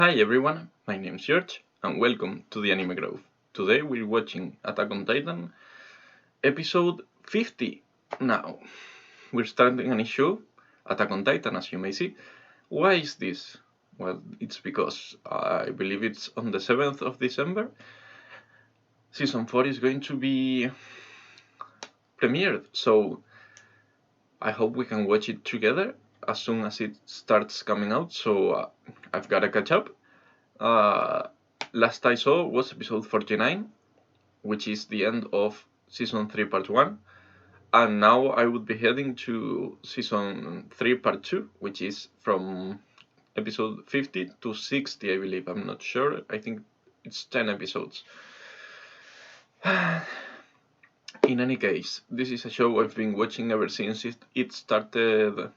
Hi everyone, my name's George and welcome to the Anime Grove. Today we're watching Attack on Titan, episode 50. Now, we're starting a new show, Attack on Titan, as you may see. Why is this? Well, it's because I believe it's on the 7th of December. Season 4 is going to be premiered, so I hope we can watch it together as soon as it starts coming out, so I've gotta catch up. Last I saw was episode 49, which is the end of season 3 part 1, and now I would be heading to season 3 part 2, which is from episode 50 to 60, I believe. I'm not sure. I think it's 10 episodes. In any case, this is a show I've been watching ever since it started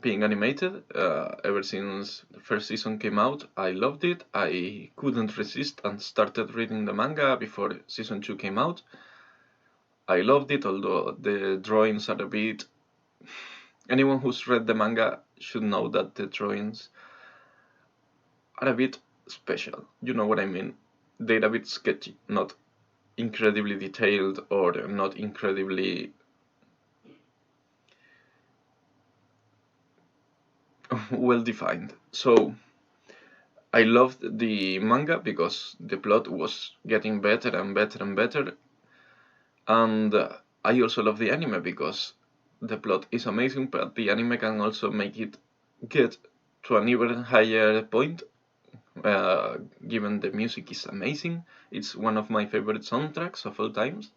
being animated. Ever since the first season came out, I loved it. I couldn't resist and started reading the manga before season 2 came out. I loved it, although the drawings are a bit... Anyone who's read the manga should know that the drawings are a bit special. You know what I mean? They're a bit sketchy, not incredibly detailed or not incredibly well defined. So I loved the manga because the plot was getting better and better and better, and I also love the anime because the plot is amazing, but the anime can also make it get to an even higher point, given the music is amazing. It's one of my favorite soundtracks of all times.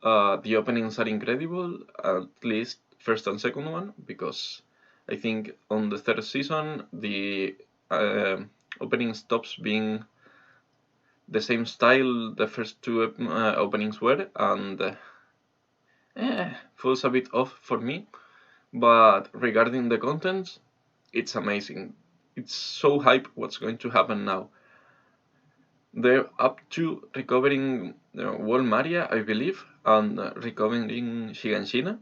The openings are incredible, at least first and second one, because I think on the third season the opening stops being the same style the first two openings were, and falls a bit off for me. But regarding the content, it's amazing. It's so hype what's going to happen now. They're up to recovering Wall Maria, I believe, and recovering Shiganshina,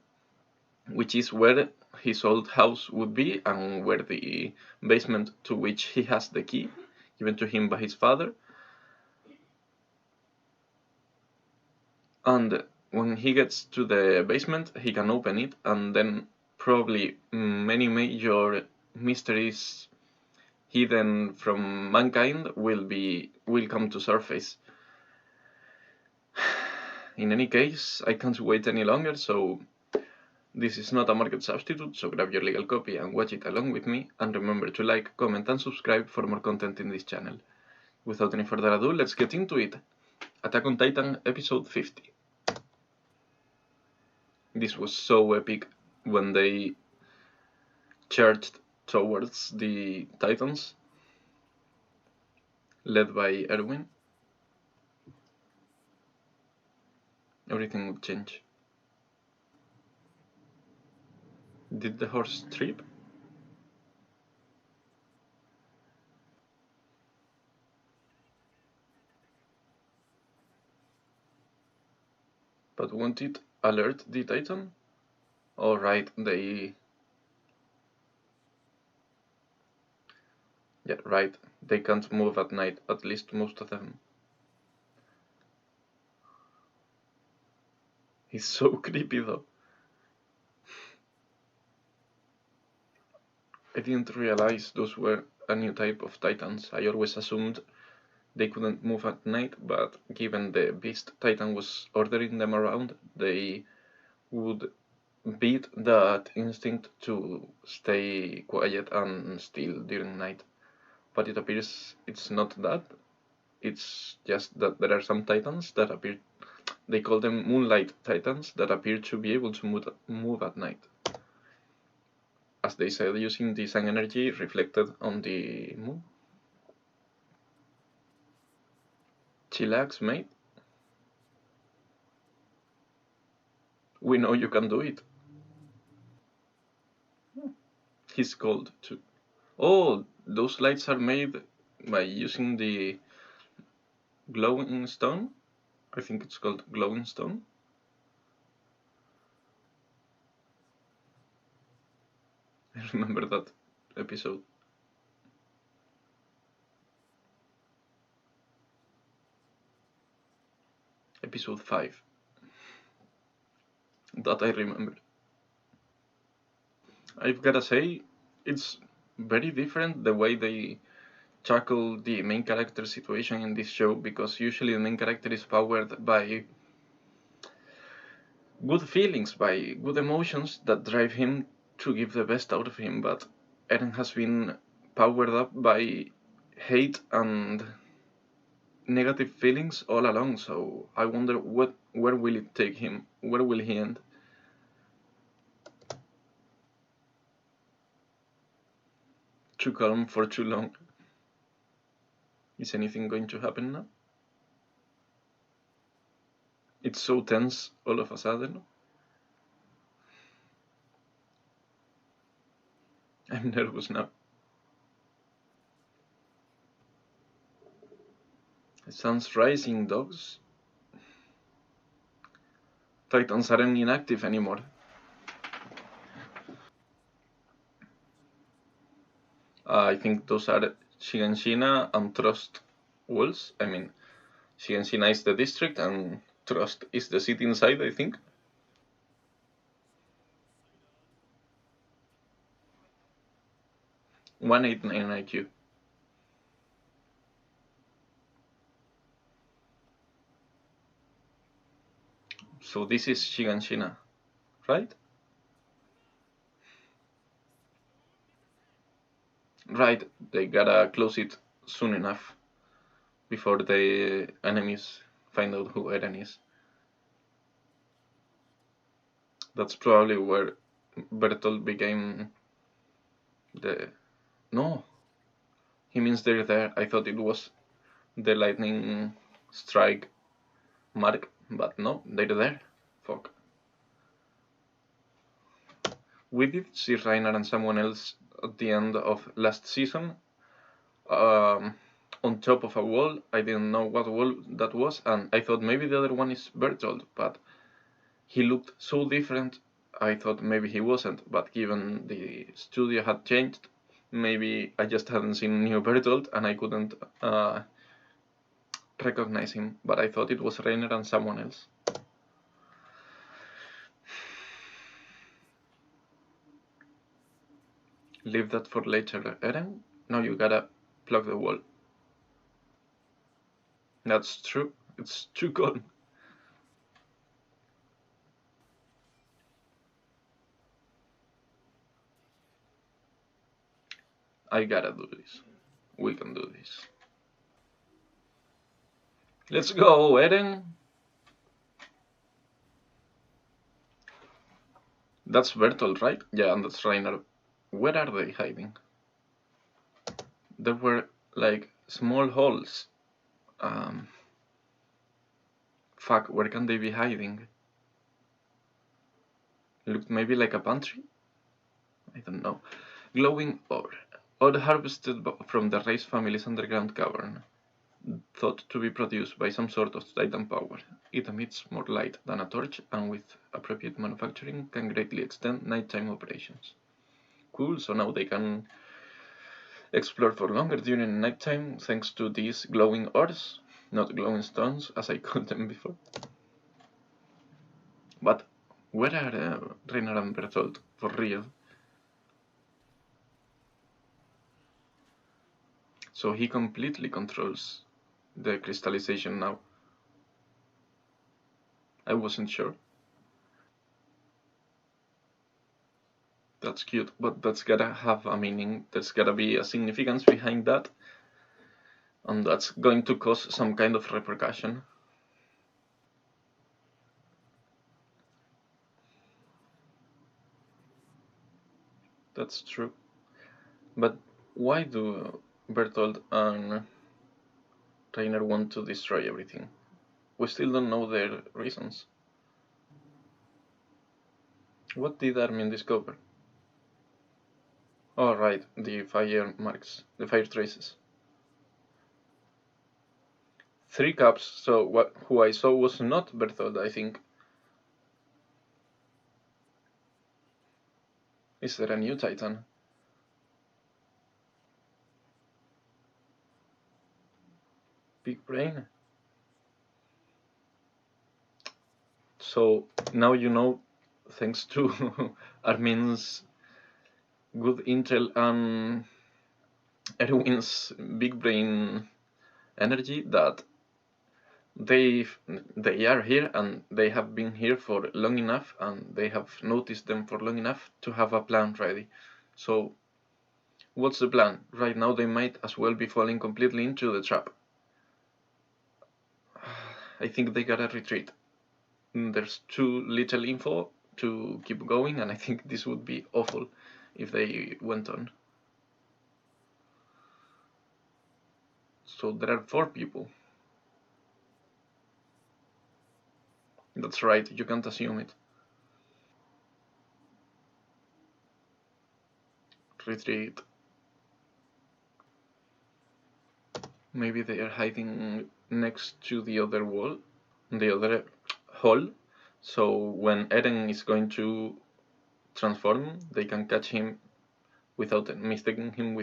which is where his old house would be and where the basement to which he has the key given to him by his father. And when he gets to the basement, he can open it, and then probably many major mysteries hidden from mankind will come to surface. In any case, I can't wait any longer, so this is not a market substitute, so grab your legal copy and watch it along with me, and remember to like, comment and subscribe for more content in this channel. Without any further ado, let's get into it. Attack on Titan episode 50. This was so epic when they charged towards the Titans, led by Erwin. Everything would change. Did the horse trip? But won't it alert the Titan? Alright, they... Yeah, right. They can't move at night, at least most of them. He's so creepy though. I didn't realize those were a new type of Titans. I always assumed they couldn't move at night, but given the beast Titan was ordering them around, they would beat that instinct to stay quiet and still during night. But it appears it's not that. It's just that there are some Titans that appear, they call them Moonlight Titans, that appear to be able to move at night. As they said, using the sun energy reflected on the moon. Chillax, mate. We know you can do it. He's cold too. Oh, those lights are made by using the glowing stone. I think it's called glowing stone. I remember that episode. episode 5 that I remember. I've gotta say, it's very different the way they tackle the main character situation in this show, because usually the main character is powered by good feelings, by good emotions that drive him to give the best out of him, but Eren has been powered up by hate and negative feelings all along, so I wonder where will it take him? Where will he end? Too calm for too long. Is anything going to happen now? It's so tense all of a sudden. I'm nervous now. The sun's rising, dogs. Titans aren't inactive anymore. I think those are Shiganshina and Trust walls. I mean, Shiganshina is the district and Trust is the city inside, I think. 189 IQ. So this is Shiganshina, right? Right, they gotta close it soon enough before the enemies find out who Eren is. That's probably where Bertolt became the... No, he means they're there. I thought it was the lightning strike mark, but no, they're there. Fuck. We did see Reiner and someone else at the end of last season on top of a wall. I didn't know what wall that was, and I thought maybe the other one is Bertolt, but he looked so different. I thought maybe he wasn't, but given the studio had changed, maybe I just hadn't seen new Bertolt and I couldn't recognize him, but I thought it was Reiner and someone else. Leave that for later, Eren. Now you gotta plug the wall. That's true. It's too cold. I gotta do this. We can do this. Let's go, Eren. That's Bertolt, right? Yeah, and that's Reiner. Where are they hiding? There were like small holes. Fuck, where can they be hiding? Looked maybe like a pantry? I don't know. Glowing ore. Ore harvested from the Race family's underground cavern. Thought to be produced by some sort of titan power. It emits more light than a torch, and with appropriate manufacturing can greatly extend nighttime operations. Cool, so now they can explore for longer during nighttime thanks to these glowing ores, not glowing stones as I called them before. But where are Reiner and Bertolt for real? So he completely controls the crystallization now. I wasn't sure. That's cute, but that's gotta have a meaning. There's gotta be a significance behind that. And that's going to cause some kind of repercussion. That's true. But why do Bertolt and Reiner want to destroy everything? We still don't know their reasons. What did Armin discover? Oh, right, the fire marks, the fire traces. 3 cups, so who I saw was not Bertolt, I think. Is there a new Titan? Big brain? So now you know, thanks to Armin's good intel and Erwin's big brain energy, that they are here and they have been here for long enough and they have noticed them for long enough to have a plan ready. So what's the plan? Right now they might as well be falling completely into the trap. I think they gotta retreat. There's too little info to keep going, and I think this would be awful if they went on. So there are 4 people. That's right, you can't assume it. Retreat. Maybe they are hiding next to the other wall, the other hall. So when Eren is going to transform, they can catch him without mistaking him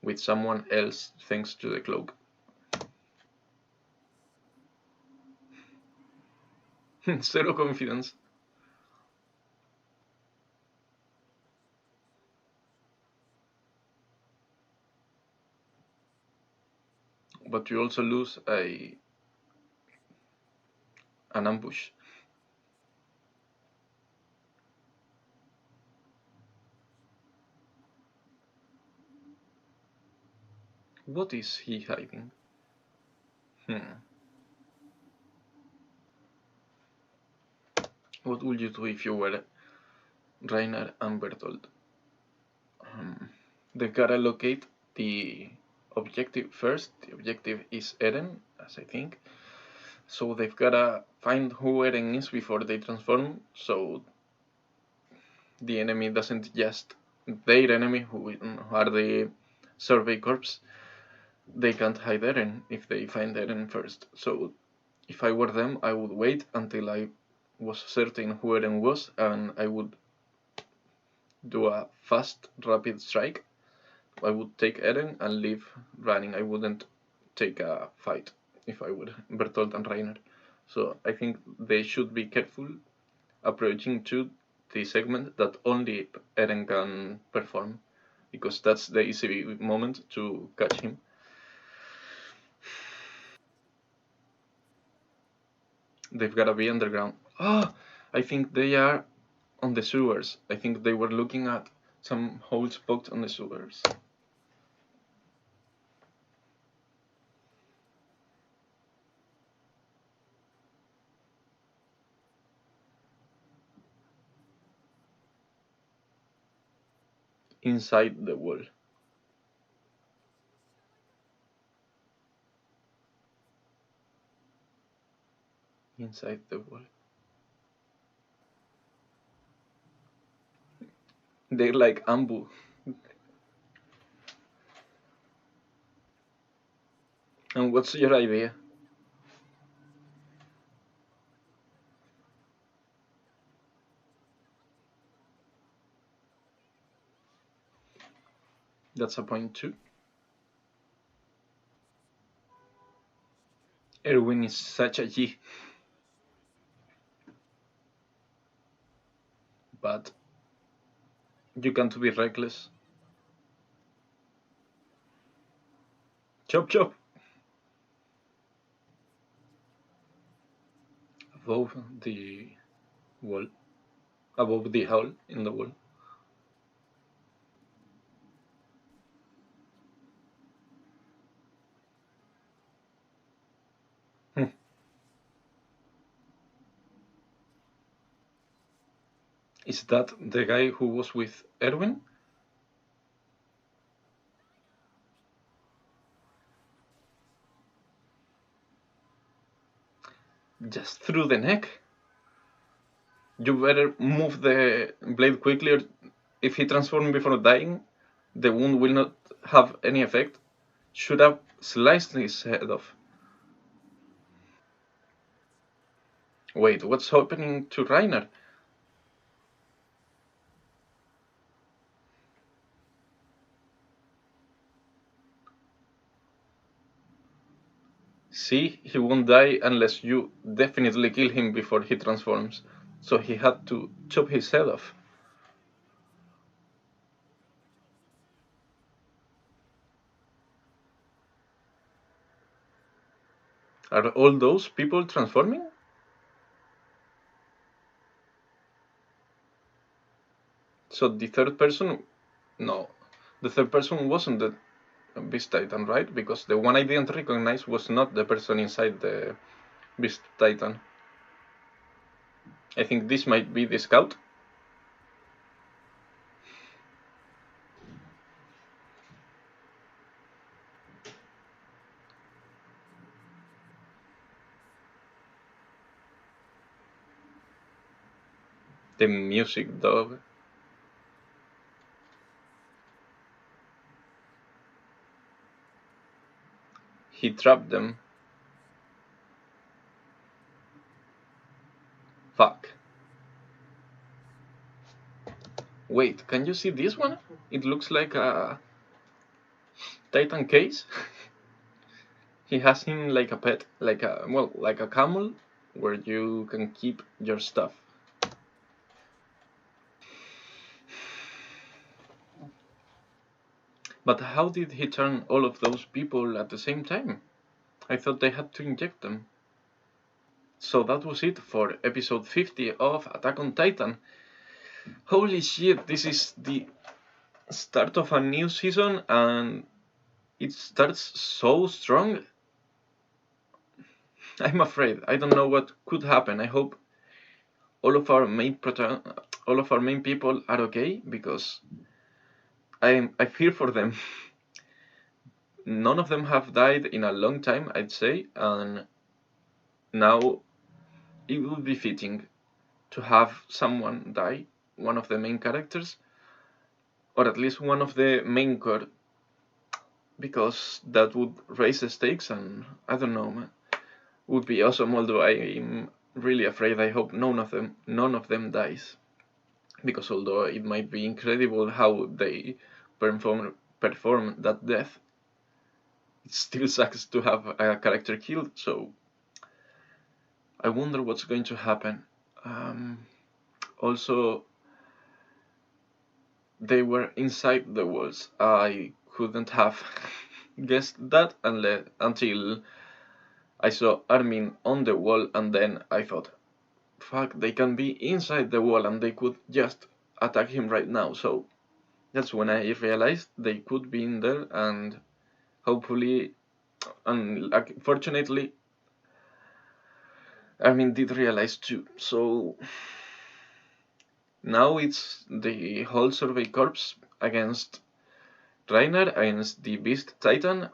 with someone else, thanks to the cloak. Zero confidence. But you also lose an ambush. What is he hiding? What would you do if you were Reiner and Bertolt? They gotta locate the objective first. The objective is Eren, as I think. So they've gotta find who Eren is before they transform, so the enemy doesn't just their enemy, who are the survey corps, they can't hide Eren if they find Eren first. So if I were them, I would wait until I was certain who Eren was, and I would do a fast, rapid strike. I would take Eren and leave running. I wouldn't take a fight if I were Bertolt and Reiner. So I think they should be careful approaching to the segment that only Eren can perform, because that's the easy moment to catch him. They've gotta be underground. Ah, I think they are on the sewers. I think they were looking at some holes poked on the sewers. Inside the wall. Inside the wall. They're like Ambu. And what's your idea? That's a point too. Erwin is such a G. But you can't be reckless. Chop chop! Above the wall. Above the hole in the wall. Is that the guy who was with Erwin? Just through the neck? You better move the blade quickly, or if he transforms before dying, the wound will not have any effect. Should have sliced his head off. Wait, what's happening to Reiner? See, he won't die unless you definitely kill him before he transforms. So he had to chop his head off. Are all those people transforming? So the third person, no, the third person wasn't the Beast Titan, right? Because the one I didn't recognize was not the person inside the Beast Titan. I think this might be the scout. The music dog. He trapped them. Fuck. Wait, can you see this one? It looks like a Titan case. He has him like a pet, like a camel, where you can keep your stuff. But how did he turn all of those people at the same time? I thought they had to inject them. So that was it for episode 50 of Attack on Titan. Holy shit, this is the start of a new season and it starts so strong. I'm afraid. I don't know what could happen. I hope all of our main people are okay because I fear for them. None of them have died in a long time, I'd say, and now it would be fitting to have someone die, one of the main characters, or at least one of the main core, because that would raise the stakes, and I don't know, man, would be awesome. Although I'm really afraid, I hope none of them dies, because although it might be incredible how they perform that death, it still sucks to have a character killed. So I wonder what's going to happen. Also, they were inside the walls. I couldn't have guessed that until I saw Armin on the wall, and then I thought, fuck, they can be inside the wall and they could just attack him right now. So that's when I realized they could be in there, and hopefully, and fortunately, Armin did realize too. So now it's the whole Survey Corps against Reiner, against the Beast Titan,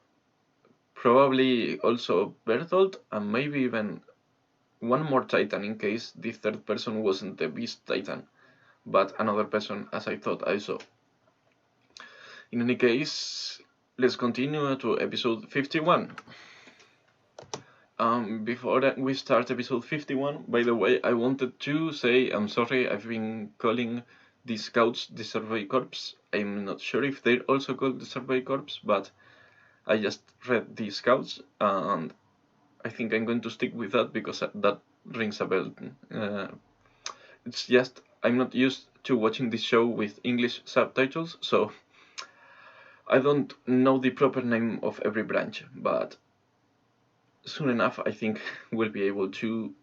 probably also Bertolt, and maybe even one more Titan in case the third person wasn't the Beast Titan, but another person as I thought I saw. In any case, let's continue to episode 51. Before we start episode 51, by the way, I wanted to say I'm sorry I've been calling the scouts the Survey Corps. I'm not sure if they're also called the Survey Corps, but I just read the scouts and I think I'm going to stick with that because that rings a bell. It's just I'm not used to watching this show with English subtitles, so I don't know the proper name of every branch, but soon enough I think we'll be able to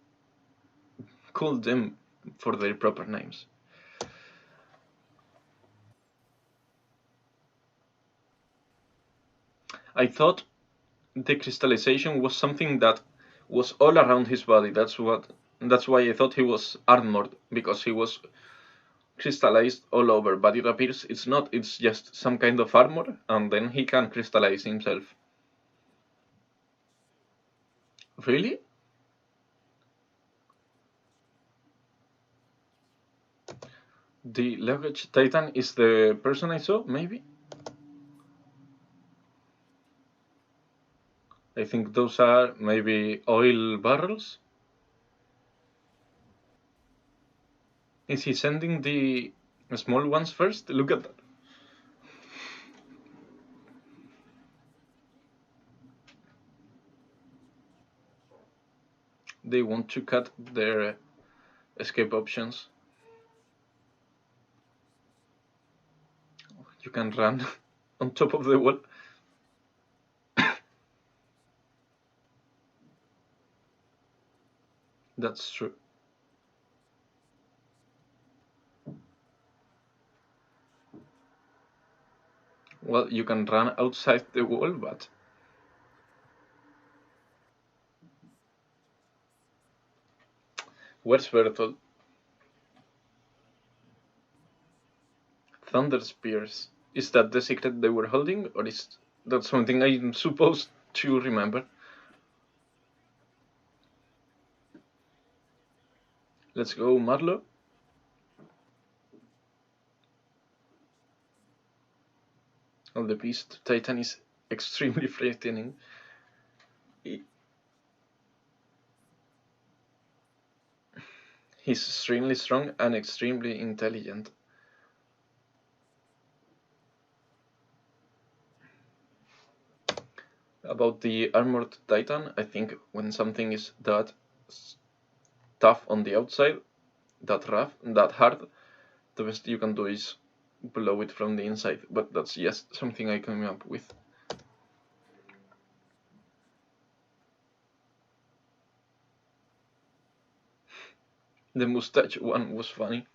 call them for their proper names. I thought the crystallization was something that was all around his body. That's why I thought he was armored, because he was crystallized all over, but it appears it's not, it's just some kind of armor, and then he can crystallize himself. Really? The luggage titan is the person I saw, maybe? I think those are maybe oil barrels. Is he sending the small ones first? Look at that. they want to cut their escape options. You can run on top of the wall. That's true. Well, you can run outside the wall, but where's Bertolt? Thunder Spears. Is that the secret they were holding, or is that something I'm supposed to remember? Let's go, Marlo. Oh, the Beast Titan is extremely frightening. He's extremely strong and extremely intelligent. About the Armored Titan, I think when something is that tough on the outside, that rough, that hard, the best you can do is blow it from the inside. But that's just something I came up with. The mustache one was funny.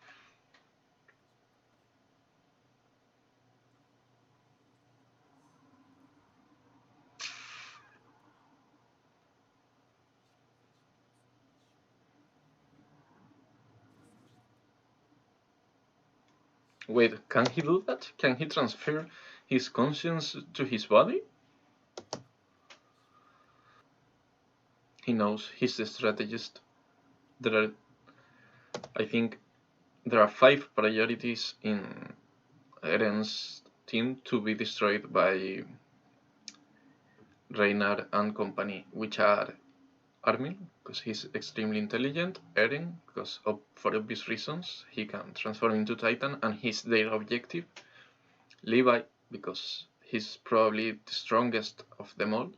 Wait, can he do that? Can he transfer his conscience to his body? He knows. He's the strategist. I think, there are 5 priorities in Eren's team to be destroyed by Reynard and company, which are Armin, because he's extremely intelligent, Eren, because for obvious reasons he can transform into Titan and he's their objective, Levi, because he's probably the strongest of them all,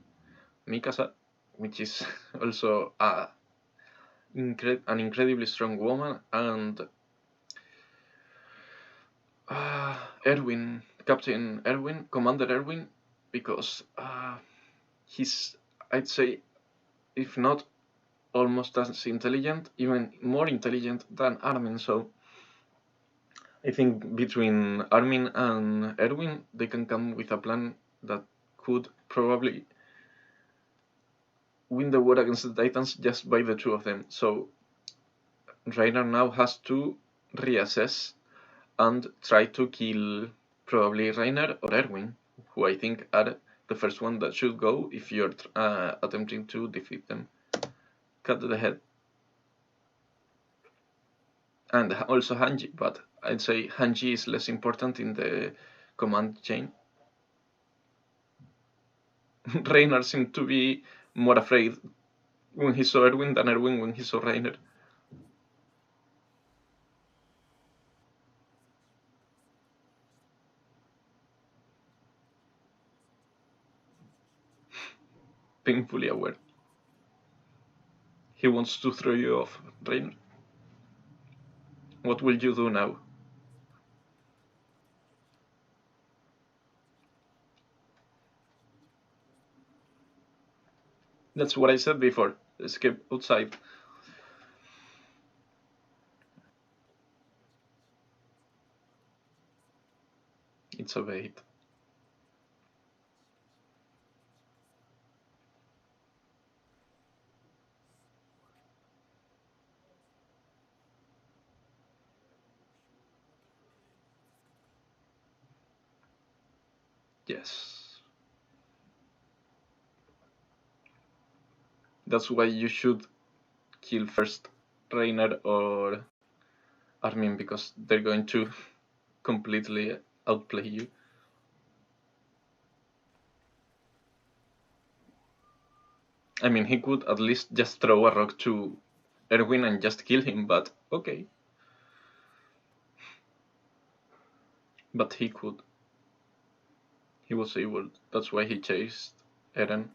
Mikasa, which is also an incredibly strong woman, and Erwin, Captain Erwin, Commander Erwin, because he's, I'd say, if not almost as intelligent, even more intelligent than Armin. So I think between Armin and Erwin, they can come with a plan that could probably win the war against the Titans just by the 2 of them. So Reiner now has to reassess and try to kill probably Reiner or Erwin, who I think are the first one that should go if you're attempting to defeat them. Cut the head. And also Hanji, but I'd say Hanji is less important in the command chain. Reiner seemed to be more afraid when he saw Erwin than Erwin when he saw Reiner. Painfully aware. He wants to throw you off, Reiner. What will you do now? That's what I said before. Escape outside. It's a bait. Yes. That's why you should kill first Reiner or Armin, because they're going to completely outplay you. I mean, he could at least just throw a rock to Erwin and just kill him, but okay. But he could. He was able. That's why he chased Eren.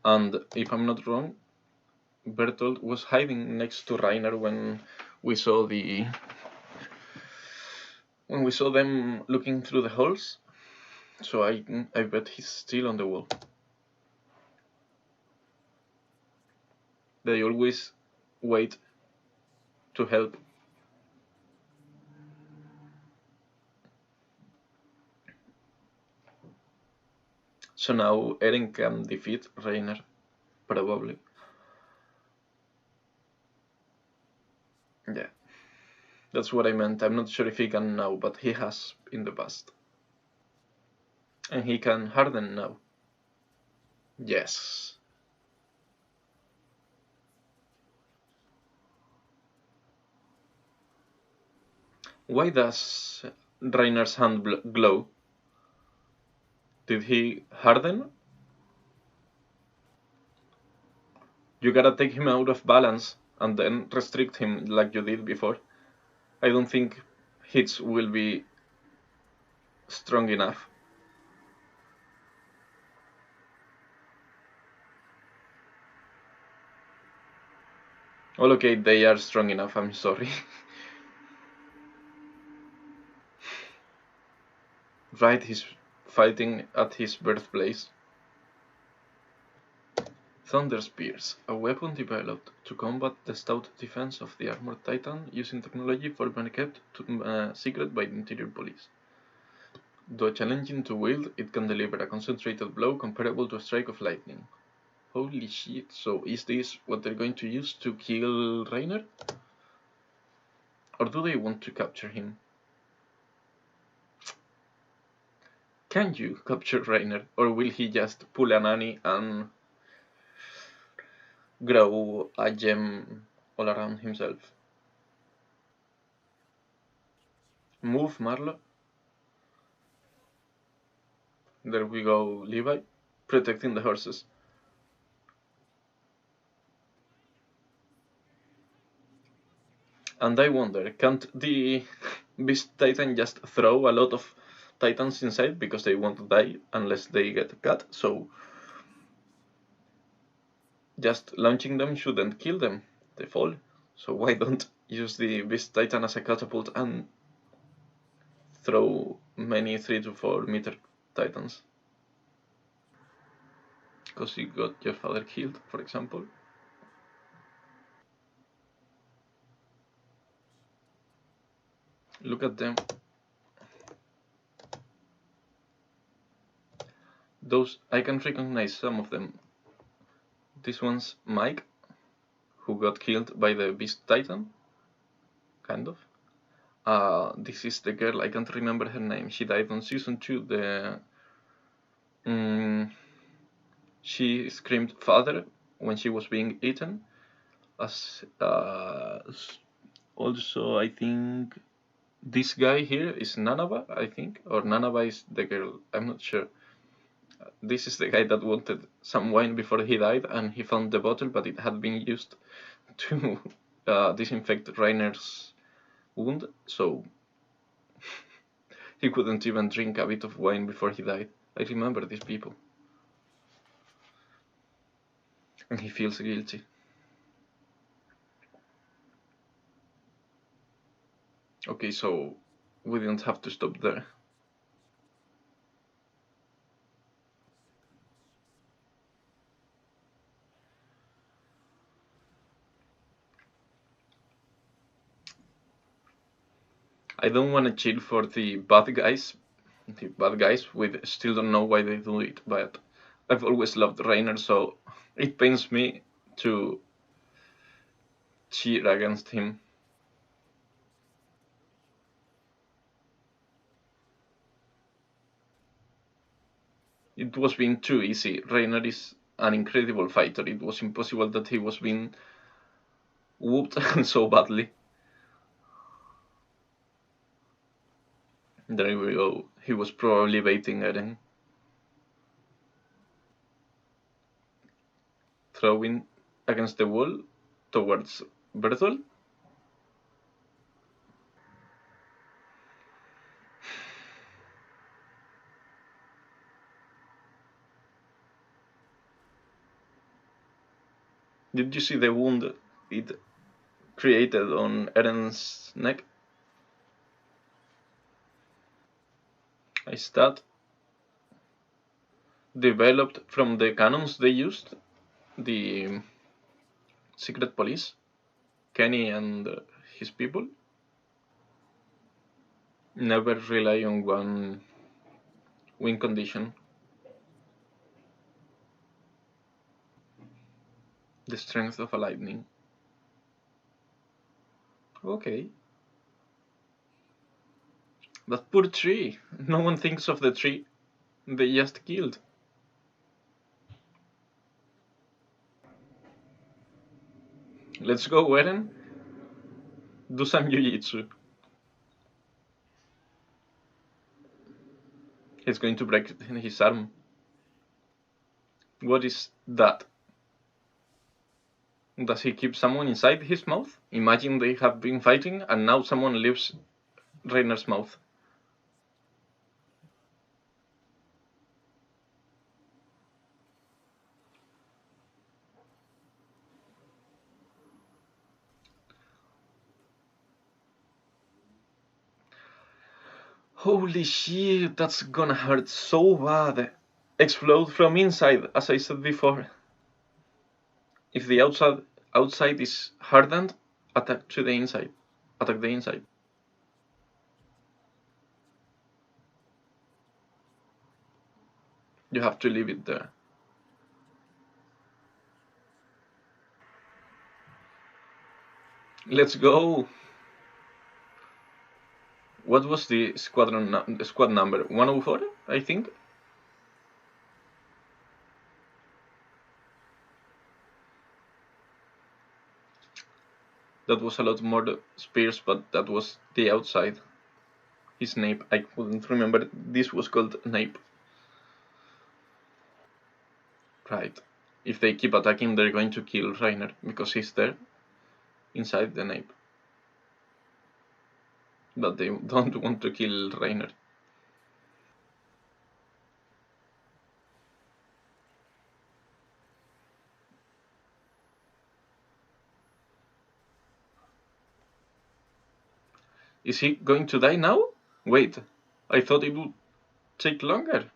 And if I'm not wrong, Bertolt was hiding next to Rainer when we saw them looking through the holes. So I bet he's still on the wall. They always wait to help. So now Eren can defeat Rainer, probably. Yeah, that's what I meant. I'm not sure if he can now, but he has in the past. And he can harden now. Yes. Why does Rainer's hand glow? Did he harden? You gotta take him out of balance and then restrict him like you did before. I don't think hits will be strong enough. Well, okay, they are strong enough, I'm sorry. Right, he's fighting at his birthplace. Thunder Spears, a weapon developed to combat the stout defense of the armored titan using technology formerly kept secret by the interior police. Though challenging to wield, it can deliver a concentrated blow comparable to a strike of lightning. Holy shit, so is this what they're going to use to kill Rainer? Or do they want to capture him? Can you capture Rainer, or will he just pull a nanny and grow a gem all around himself? Move, Marlo. There we go, Levi, protecting the horses. And I wonder, can't the Beast Titan just throw a lot of Titans inside because they won't die unless they get cut? So just launching them shouldn't kill them. They fall. So why don't use the Beast Titan as a catapult and throw many 3 to 4 meter Titans? Because you got your father killed, for example. Look at them. Those, I can recognize some of them. This one's Mike, who got killed by the Beast Titan. Kind of. This is the girl, I can't remember her name. She died on season 2. She screamed father when she was being eaten. Also, I think this guy here is Nanaba, I think, or Nanaba is the girl. I'm not sure. This is the guy that wanted some wine before he died, and he found the bottle, but it had been used to disinfect Rainer's wound, so he couldn't even drink a bit of wine before he died. I remember these people. And he feels guilty. Okay, so we didn't have to stop there. I don't want to chill for the bad guys. The bad guys, we still don't know why they do it, but I've always loved Rainer, so it pains me to cheer against him. It was being too easy. Rainer is an incredible fighter. It was impossible that he was being whooped so badly. There we go. He was probably baiting Eren. Throwing against the wall towards Bertolt. Did you see the wound it created on Eren's neck? Is that developed from the cannons they used? The secret police? Kenny and his people? Never rely on one win condition. The strength of a lightning. Okay. That poor tree. No one thinks of the tree they just killed. Let's go, Eren. Do some jiu-jitsu. He's going to break his arm. What is that? Does he keep someone inside his mouth? Imagine they have been fighting and now someone leaves Reiner's mouth. Holy shit, that's gonna hurt so bad. Explode from inside, as I said before. If the outside is hardened, attack to the inside. Attack the inside. You have to leave it there. Let's go. What was the squad number? 104, I think. That was a lot more spears, but that was the outside. His nape, I couldn't remember. This was called nape. Right. If they keep attacking, they're going to kill Reiner because he's there inside the nape. But they don't want to kill Reiner. Is he going to die now? Wait, I thought it would take longer.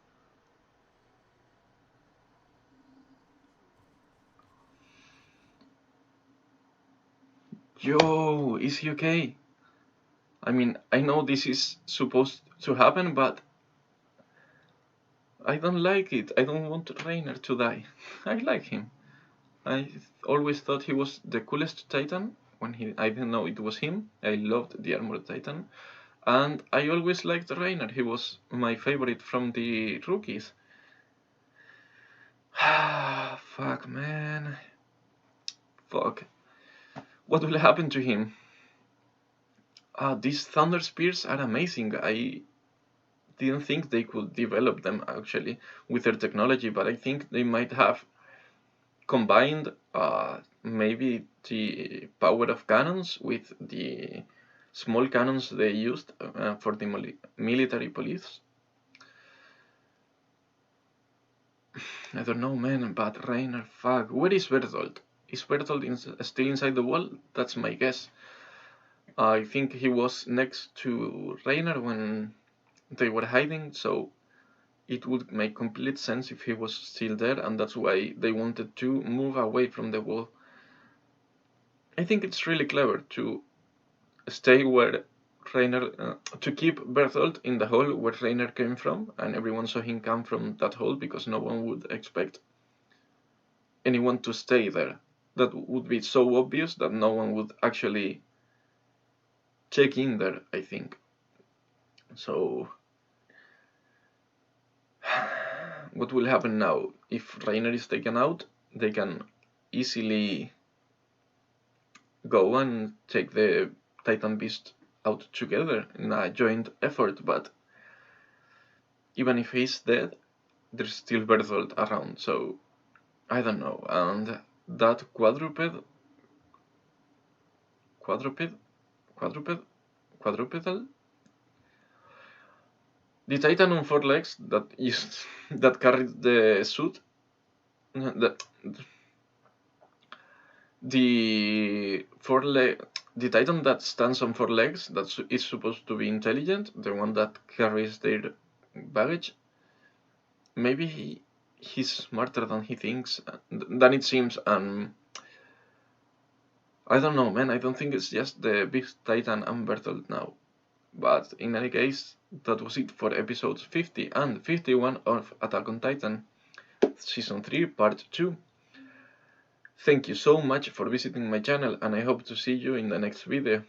Yo, is he okay? I mean, I know this is supposed to happen, but I don't like it. I don't want Reiner to die. I like him. I always thought he was the coolest Titan. I didn't know it was him. I loved the Armored Titan. And I always liked Reiner. He was my favorite from the rookies. Ah, fuck, man. Fuck. What will happen to him? These Thunder Spears are amazing. I didn't think they could develop them actually with their technology, but I think they might have combined maybe the power of cannons with the small cannons they used for the military police. I don't know, man, but Reiner, fuck. Where is Bertolt? Is Bertolt still inside the wall? That's my guess. I think he was next to Reiner when they were hiding, so it would make complete sense if he was still there, and that's why they wanted to move away from the wall. I think it's really clever to stay where Reiner, to keep Berthold in the hole where Reiner came from, and everyone saw him come from that hole because no one would expect anyone to stay there. That would be so obvious that no one would actually check in there, I think. So, what will happen now? If Reiner is taken out, they can easily go and take the Titan Beast out together in a joint effort, but even if he's dead, there's still Berthold around, so I don't know. And that quadrupedal? The Titan on 4 legs that that carried the suit, the the Titan that stands on 4 legs, that is supposed to be intelligent, the one that carries their baggage. Maybe he's smarter than he thinks, than it seems, and I don't know, man. I don't think it's just the big Titan and Bertolt now. But in any case, that was it for episodes 50 and 51 of Attack on Titan, Season 3, Part 2. Thank you so much for visiting my channel, and I hope to see you in the next video.